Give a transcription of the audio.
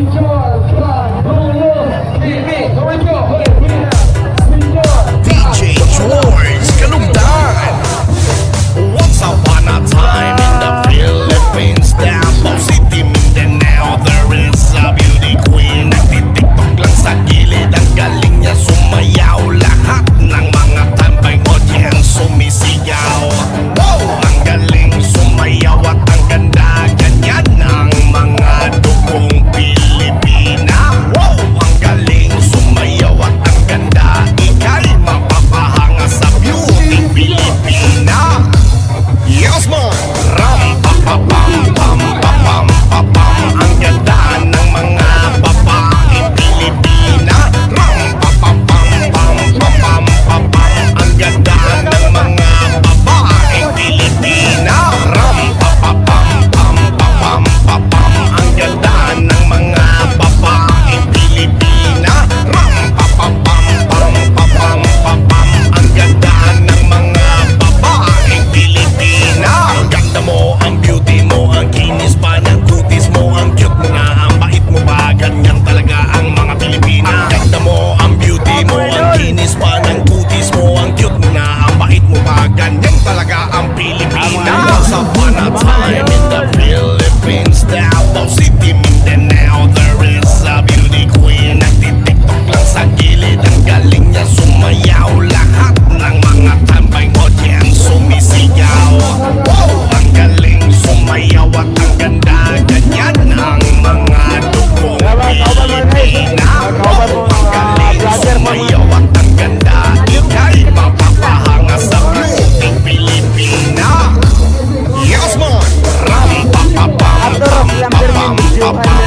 DJ George Kalungdan. Once upon a time in the Philippines, Davao City, Mindanao, there is a beauty queen. Nagtitiktok lang sa gilid, ang galing niya sumayaw. Lahat ng mga tambay audience sumisigaw. Wow! Ang galing sumayaw at ang ganda, ganyan ang mga dugong Pilipina. Wow! Ang galing sumayaw at ang ganda, ika'y mapapahanga sa beauty Pilipina. Yes man! Ram pa pa pam pam pa pam pa pam. Ang ganda ng mga babae Pilipina. Ram pa pa pam pam pa pam pa pam. Ang ganda ng mga babae Pilipina. Ram pa pa pam pam pa pam pa pam. Ang ganda ng mga babae Pilipina. Ram pa pa pam pam pa pam pa pam. Ang ganda ng mga babae Pilipina. Ang ganda mo, ang beauty mo, ang kinis pa ng kutis mo, ang cute mo nga, ang bait mo pa, ganyan talaga ang mga Pilipina. Ang ganda mo, ang beauty mo, ang kinis pa ng kutis mo, ang cute mo nga, ang bait mo pa, ganyan talaga ang Pilipina. Once upon a time in the Philippines, Davao City, Mindanao, there is a beauty queen. Nagtitiktok lang sa gilid, ang galing niya sumayaw. Lahat ng mga tambay audience sumisigaw. Wow! Ang galing sumayaw at ang ganda, ganyan ang mga dugong Pilipina. Wow! Ang galing sumayaw at ang ganda, ika'y mapapahanga sa beauty Pilipina. Yes man! Ram pa pa pam pam pa pam pa pam.